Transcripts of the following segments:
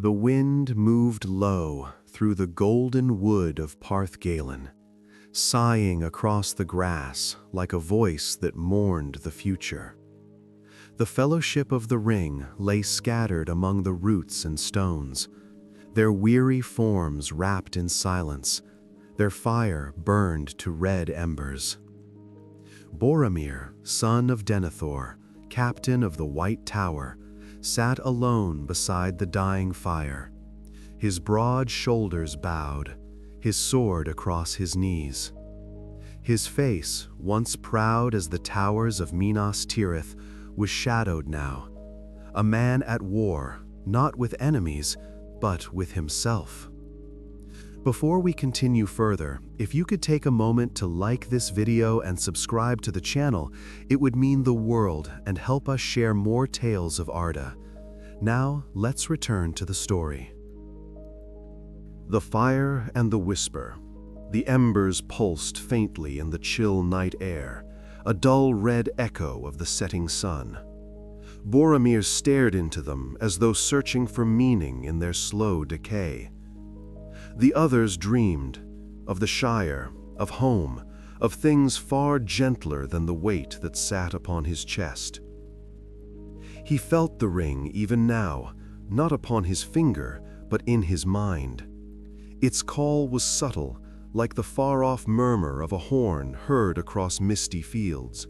The wind moved low through the golden wood of Parth-Galen, sighing across the grass like a voice that mourned the future. The Fellowship of the Ring lay scattered among the roots and stones, their weary forms wrapped in silence, their fire burned to red embers. Boromir, son of Denethor, captain of the White Tower, sat alone beside the dying fire, his broad shoulders bowed, his sword across his knees. His face, once proud as the towers of Minas Tirith, was shadowed now, a man at war, not with enemies, but with himself. Before we continue further, if you could take a moment to like this video and subscribe to the channel, it would mean the world and help us share more tales of Arda. Now, let's return to the story. The fire and the whisper. The embers pulsed faintly in the chill night air, a dull red echo of the setting sun. Boromir stared into them as though searching for meaning in their slow decay. The others dreamed of the Shire, of home, of things far gentler than the weight that sat upon his chest. He felt the ring even now, not upon his finger, but in his mind. Its call was subtle, like the far-off murmur of a horn heard across misty fields.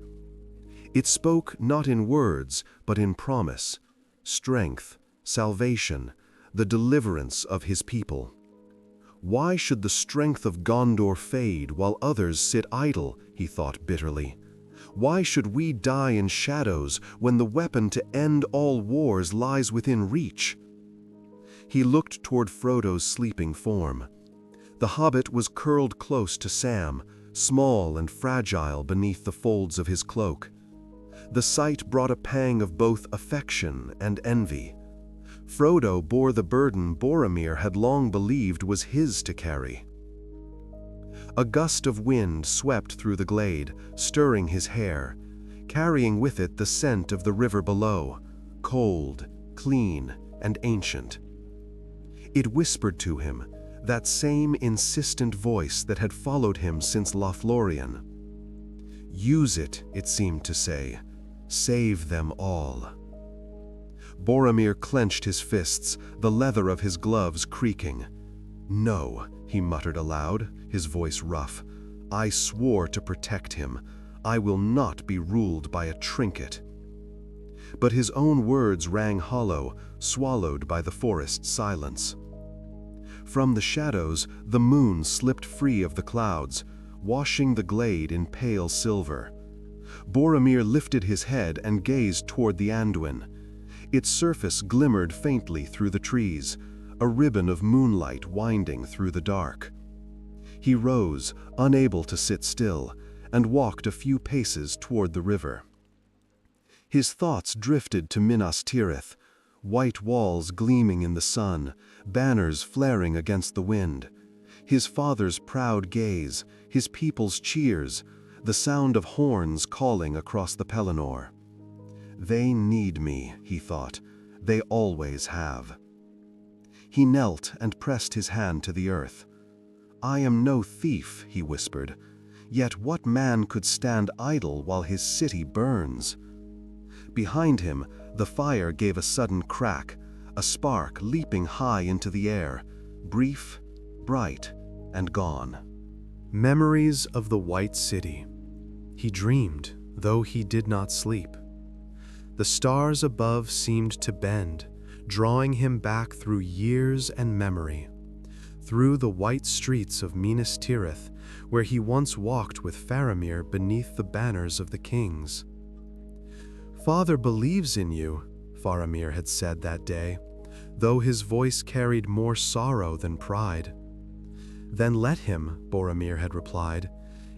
It spoke not in words, but in promise, strength, salvation, the deliverance of his people. Why should the strength of Gondor fade while others sit idle, he thought bitterly. Why should we die in shadows when the weapon to end all wars lies within reach? He looked toward Frodo's sleeping form. The hobbit was curled close to Sam, small and fragile beneath the folds of his cloak. The sight brought a pang of both affection and envy. Frodo bore the burden Boromir had long believed was his to carry. A gust of wind swept through the glade, stirring his hair, carrying with it the scent of the river below, cold, clean, and ancient. It whispered to him, that same insistent voice that had followed him since Lothlorien. Use it, it seemed to say. Save them all. Boromir clenched his fists, the leather of his gloves creaking. No, he muttered aloud, his voice rough. I swore to protect him. I will not be ruled by a trinket. But his own words rang hollow, swallowed by the forest silence. From the shadows, the moon slipped free of the clouds, washing the glade in pale silver. Boromir lifted his head and gazed toward the Anduin. Its surface glimmered faintly through the trees, a ribbon of moonlight winding through the dark. He rose, unable to sit still, and walked a few paces toward the river. His thoughts drifted to Minas Tirith, white walls gleaming in the sun, banners flaring against the wind. His father's proud gaze, his people's cheers, the sound of horns calling across the Pelennor. They need me, he thought. They always have. He knelt and pressed his hand to the earth. I am no thief, he whispered. Yet what man could stand idle while his city burns? Behind him, the fire gave a sudden crack, a spark leaping high into the air, brief, bright, and gone. Memories of the White City. He dreamed, though he did not sleep. The stars above seemed to bend, drawing him back through years and memory, through the white streets of Minas Tirith, where he once walked with Faramir beneath the banners of the kings. Father believes in you, Faramir had said that day, though his voice carried more sorrow than pride. Then let him, Boromir had replied.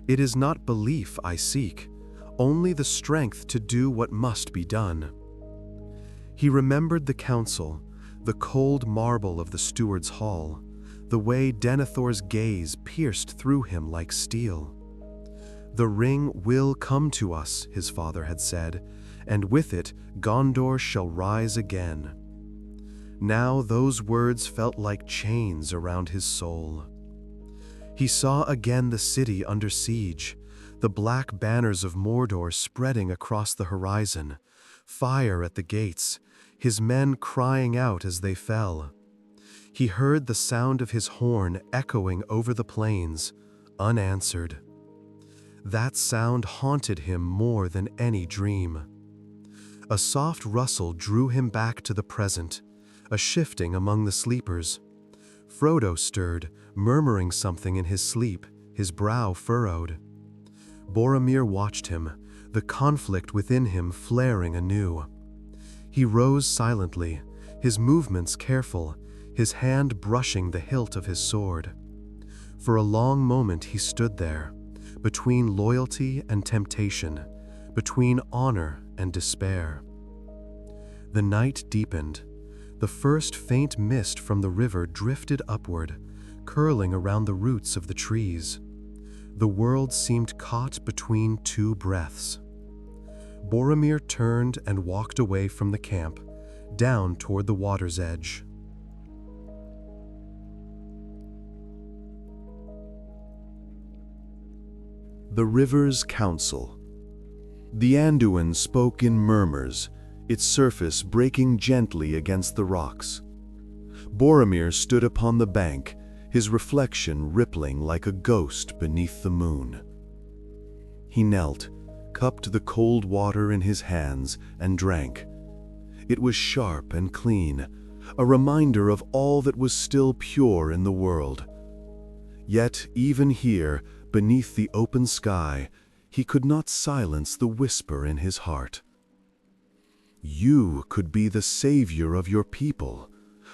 It is not belief I seek, only the strength to do what must be done. He remembered the Counsel, the cold marble of the steward's hall, the way Denethor's gaze pierced through him like steel. The ring will come to us, his father had said, and with it Gondor shall rise again. Now those words felt like chains around his soul. He saw again the city under siege, the black banners of Mordor spreading across the horizon, fire at the gates, his men crying out as they fell. He heard the sound of his horn echoing over the plains, unanswered. That sound haunted him more than any dream. A soft rustle drew him back to the present, a shifting among the sleepers. Frodo stirred, murmuring something in his sleep, his brow furrowed. Boromir watched him, the conflict within him flaring anew. He rose silently, his movements careful, his hand brushing the hilt of his sword. For a long moment he stood there, between loyalty and temptation, between honor and despair. The night deepened. The first faint mist from the river drifted upward, curling around the roots of the trees. The world seemed caught between two breaths. Boromir turned and walked away from the camp, down toward the water's edge. The river's counsel. The Anduin spoke in murmurs, its surface breaking gently against the rocks. Boromir stood upon the bank, his reflection rippling like a ghost beneath the moon. He knelt, cupped the cold water in his hands, and drank. It was sharp and clean, a reminder of all that was still pure in the world. Yet, even here, beneath the open sky, he could not silence the whisper in his heart. You could be the savior of your people.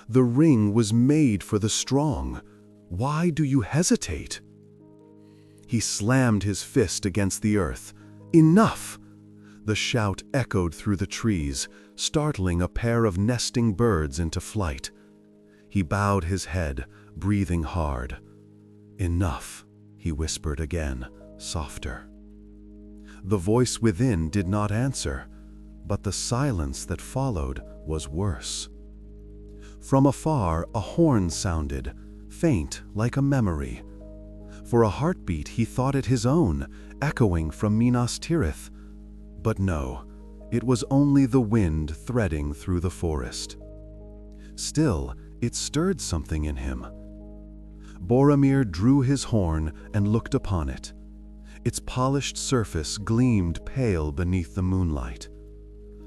The ring was made for the strong. Why do you hesitate? He slammed his fist against the earth. Enough! The shout echoed through the trees, startling a pair of nesting birds into flight. He bowed his head, breathing hard. Enough, he whispered again, softer. The voice within did not answer, but the silence that followed was worse. From afar, a horn sounded, faint like a memory. For a heartbeat he thought it his own, echoing from Minas Tirith. But no, it was only the wind threading through the forest. Still, it stirred something in him. Boromir drew his horn and looked upon it. Its polished surface gleamed pale beneath the moonlight.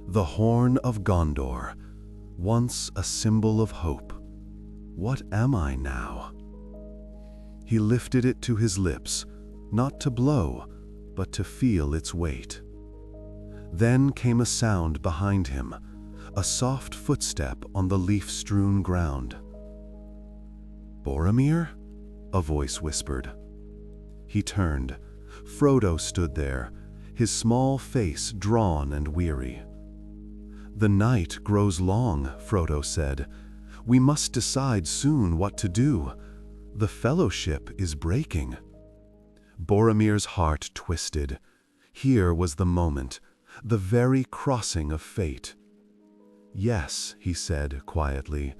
The horn of Gondor, once a symbol of hope. What am I now? He lifted it to his lips, not to blow, but to feel its weight. Then came a sound behind him, a soft footstep on the leaf-strewn ground. Boromir? A voice whispered. He turned. Frodo stood there, his small face drawn and weary. The night grows long, Frodo said. We must decide soon what to do. The fellowship is breaking. Boromir's heart twisted. Here was the moment, the very crossing of fate. Yes, he said quietly,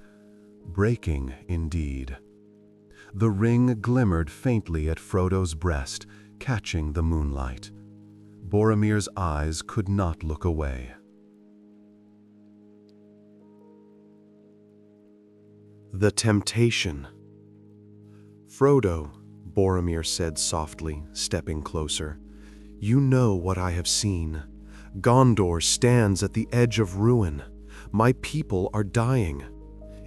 breaking indeed. The ring glimmered faintly at Frodo's breast, catching the moonlight. Boromir's eyes could not look away. The temptation. Frodo, Boromir said softly, stepping closer, you know what I have seen. Gondor stands at the edge of ruin. My people are dying.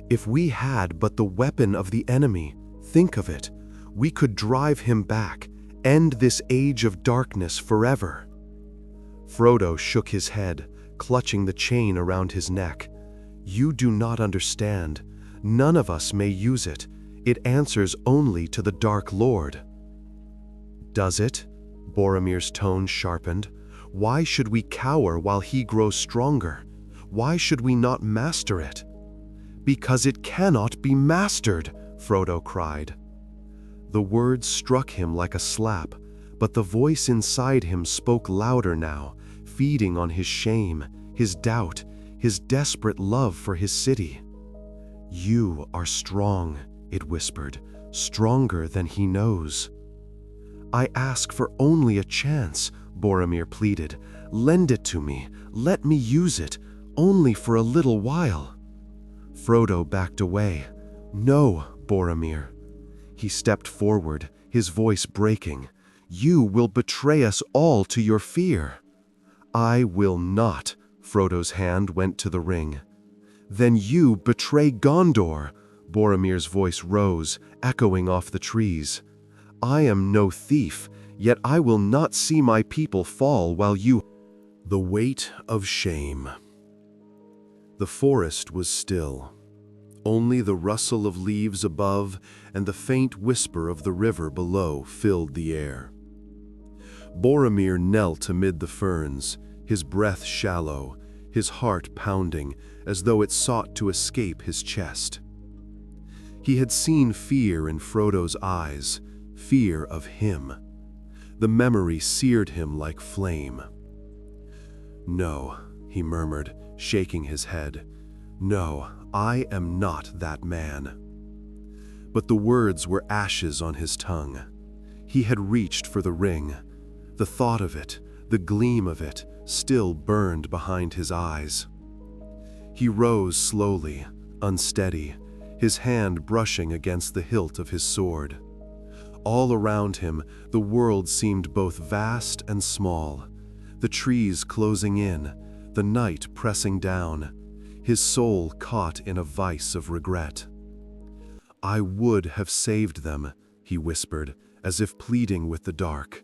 If we had but the weapon of the enemy, think of it, we could drive him back, end this age of darkness forever. Frodo shook his head, clutching the chain around his neck. You do not understand. None of us may use it. It answers only to the Dark Lord. Does it? Boromir's tone sharpened. Why should we cower while he grows stronger? Why should we not master it? Because it cannot be mastered, Frodo cried. The words struck him like a slap, but the voice inside him spoke louder now, feeding on his shame, his doubt, his desperate love for his city. "You are strong," it whispered, "stronger than he knows." "I ask for only a chance," Boromir pleaded. "Lend it to me. Let me use it, only for a little while." Frodo backed away. "No, Boromir." He stepped forward, his voice breaking. "You will betray us all to your fear." "I will not." Frodo's hand went to the ring. "Then you betray Gondor." Boromir's voice rose, echoing off the trees. "I am no thief, yet I will not see my people fall while you—" The weight of shame. The forest was still. Only the rustle of leaves above and the faint whisper of the river below filled the air. Boromir knelt amid the ferns, his breath shallow, his heart pounding as though it sought to escape his chest. He had seen fear in Frodo's eyes, fear of him. The memory seared him like flame. "No," he murmured, shaking his head. "No, I am not that man." But the words were ashes on his tongue. He had reached for the ring. The thought of it, the gleam of it, still burned behind his eyes. He rose slowly, unsteady, his hand brushing against the hilt of his sword. All around him, the world seemed both vast and small, the trees closing in, the night pressing down, his soul caught in a vice of regret. "I would have saved them," he whispered, as if pleading with the dark.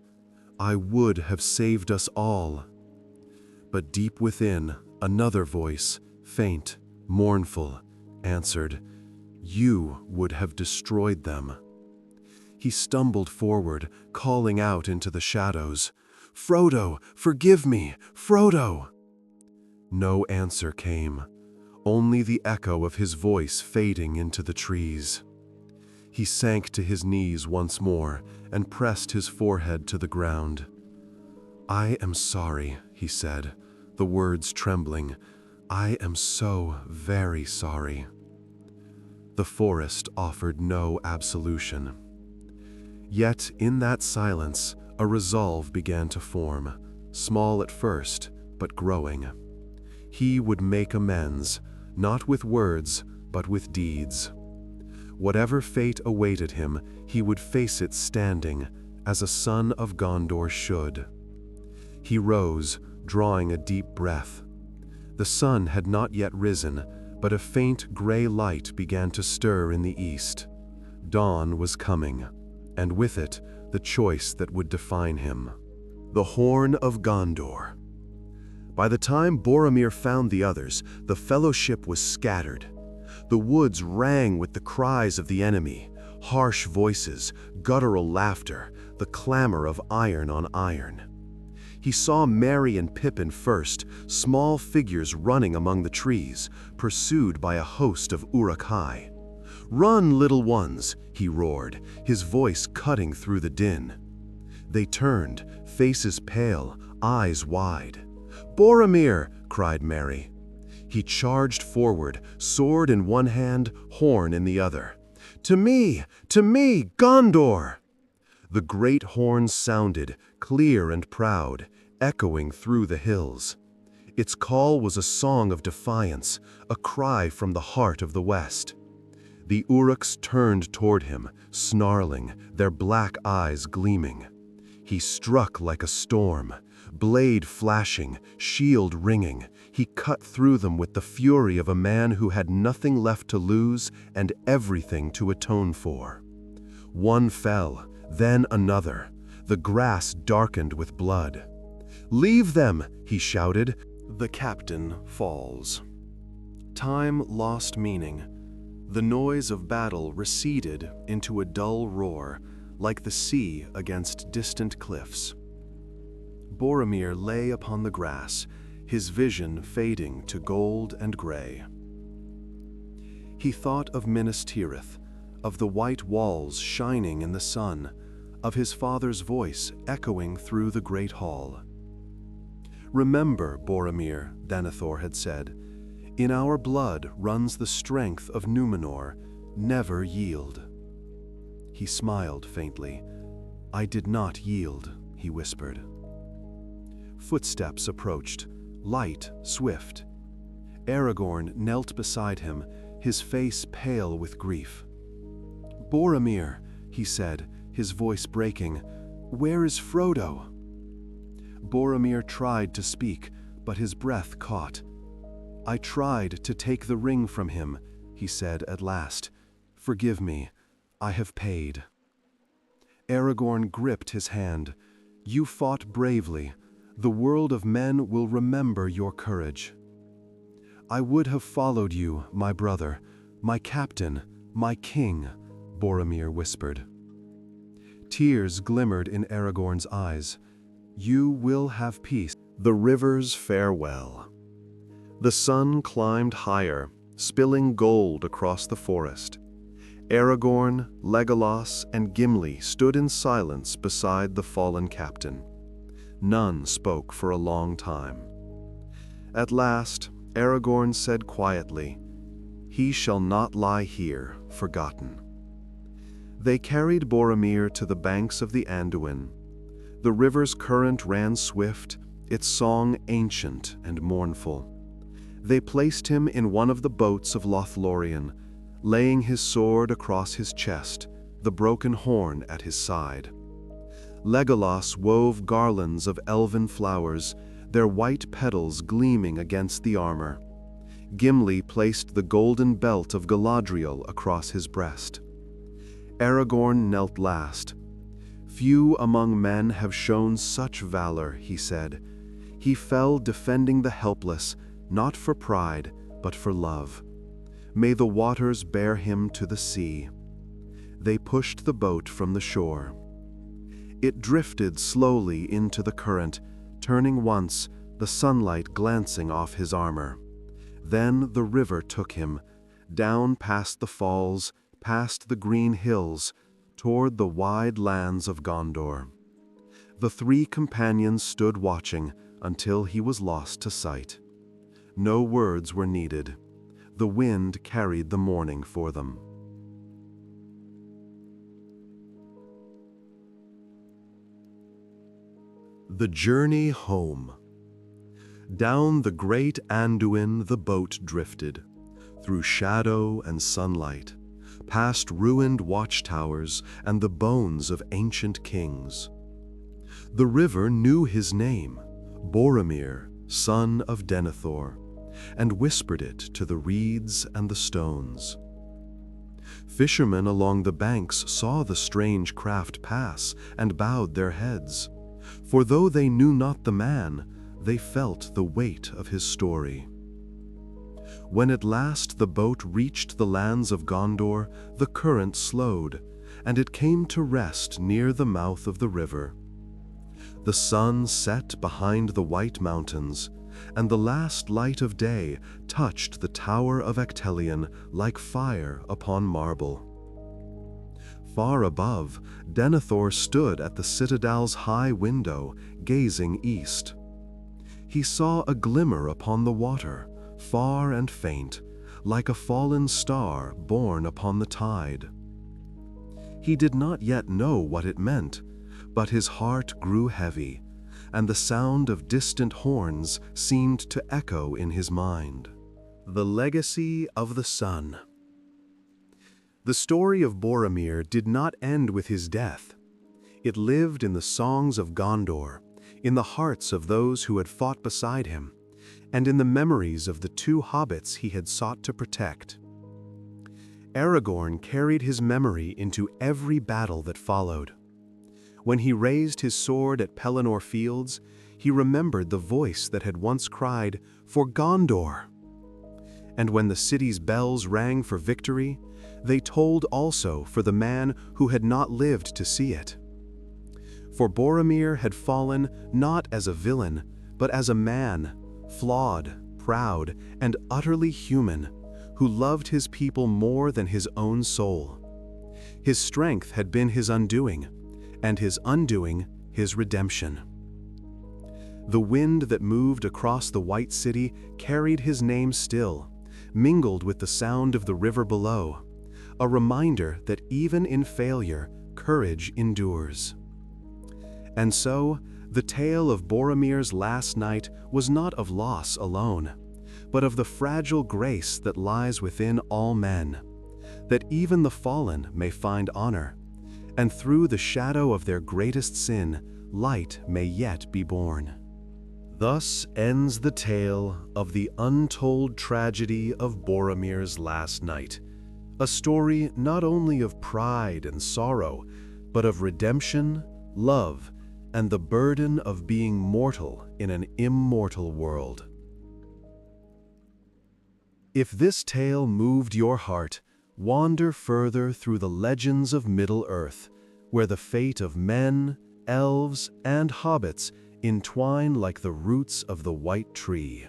"I would have saved us all." But deep within, another voice, faint, mournful, answered, "You would have destroyed them." He stumbled forward, calling out into the shadows, "Frodo, forgive me, Frodo!" No answer came, only the echo of his voice fading into the trees. He sank to his knees once more and pressed his forehead to the ground. "I am sorry," he said, the words trembling. "I am so very sorry." The forest offered no absolution. Yet in that silence, a resolve began to form, small at first, but growing. He would make amends, not with words, but with deeds. Whatever fate awaited him, he would face it standing, as a son of Gondor should. He rose, drawing a deep breath. The sun had not yet risen, but a faint gray light began to stir in the east. Dawn was coming, and with it, the choice that would define him. The Horn of Gondor. By the time Boromir found the others, the fellowship was scattered. The woods rang with the cries of the enemy, harsh voices, guttural laughter, the clamor of iron on iron. He saw Merry and Pippin first, small figures running among the trees, pursued by a host of Uruk-hai. "Run, little ones!" he roared, his voice cutting through the din. They turned, faces pale, eyes wide. "Boromir!" cried Merry. He charged forward, sword in one hand, horn in the other. To me, Gondor!" The great horn sounded, clear and proud, echoing through the hills. Its call was a song of defiance, a cry from the heart of the West. The Uruks turned toward him, snarling, their black eyes gleaming. He struck like a storm, blade flashing, shield ringing. He cut through them with the fury of a man who had nothing left to lose and everything to atone for. One fell, then another. The grass darkened with blood. "Leave them!" he shouted. The captain falls. Time lost meaning. The noise of battle receded into a dull roar, like the sea against distant cliffs. Boromir lay upon the grass, his vision fading to gold and gray. He thought of Minas Tirith, of the white walls shining in the sun, of his father's voice echoing through the great hall. "Remember, Boromir," Denethor had said, In our blood runs the strength of Númenor, never yield." He smiled faintly. "I did not yield," he whispered. Footsteps approached, light, swift. Aragorn knelt beside him, his face pale with grief. "Boromir," he said, his voice breaking, "where is Frodo?" Boromir tried to speak, but his breath caught. "I tried to take the ring from him," he said at last. "Forgive me, I have paid." Aragorn gripped his hand. "You fought bravely. The world of men will remember your courage." "I would have followed you, my brother, my captain, my king," Boromir whispered. Tears glimmered in Aragorn's eyes. "You will have peace." The river's farewell. The sun climbed higher, spilling gold across the forest. Aragorn, Legolas, and Gimli stood in silence beside the fallen captain. None spoke for a long time. At last, Aragorn said quietly, "He shall not lie here, forgotten." They carried Boromir to the banks of the Anduin. The river's current ran swift, its song ancient and mournful. They placed him in one of the boats of Lothlorien, laying his sword across his chest, the broken horn at his side. Legolas wove garlands of elven flowers, their white petals gleaming against the armor. Gimli placed the golden belt of Galadriel across his breast. Aragorn knelt last. "Few among men have shown such valor," he said. "He fell defending the helpless, not for pride, but for love. May the waters bear him to the sea." They pushed the boat from the shore. It drifted slowly into the current, turning once, the sunlight glancing off his armor. Then the river took him, down past the falls, past the green hills, toward the wide lands of Gondor. The three companions stood watching until he was lost to sight. No words were needed. The wind carried the morning for them. The journey home. Down the great Anduin the boat drifted, through shadow and sunlight, past ruined watchtowers and the bones of ancient kings. The river knew his name, Boromir, son of Denethor, and whispered it to the reeds and the stones. Fishermen along the banks saw the strange craft pass and bowed their heads, for though they knew not the man, they felt the weight of his story. When at last the boat reached the lands of Gondor, the current slowed, and it came to rest near the mouth of the river. The sun set behind the white mountains, and the last light of day touched the tower of Actelion like fire upon marble. Far above, Denethor stood at the citadel's high window, gazing east. He saw a glimmer upon the water, far and faint, like a fallen star born upon the tide. He did not yet know what it meant, but his heart grew heavy, and the sound of distant horns seemed to echo in his mind. The legacy of the sun. The story of Boromir did not end with his death. It lived in the songs of Gondor, in the hearts of those who had fought beside him, and in the memories of the two hobbits he had sought to protect. Aragorn carried his memory into every battle that followed. When he raised his sword at Pelennor Fields, he remembered the voice that had once cried, "For Gondor!" And when the city's bells rang for victory, they tolled also for the man who had not lived to see it. For Boromir had fallen not as a villain, but as a man, flawed, proud, and utterly human, who loved his people more than his own soul. His strength had been his undoing, and his undoing his redemption. The wind that moved across the White City carried his name still, mingled with the sound of the river below, a reminder that even in failure, courage endures. And so, the tale of Boromir's last night was not of loss alone, but of the fragile grace that lies within all men, that even the fallen may find honor, and through the shadow of their greatest sin, light may yet be born. Thus ends the tale of the untold tragedy of Boromir's last night, a story not only of pride and sorrow, but of redemption, love, and the burden of being mortal in an immortal world. If this tale moved your heart, wander further through the legends of Middle-earth, where the fate of men, elves, and hobbits entwine like the roots of the white tree.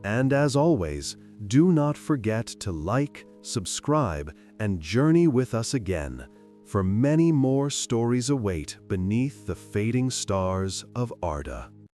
And as always, do not forget to like, subscribe, and journey with us again, for many more stories await beneath the fading stars of Arda.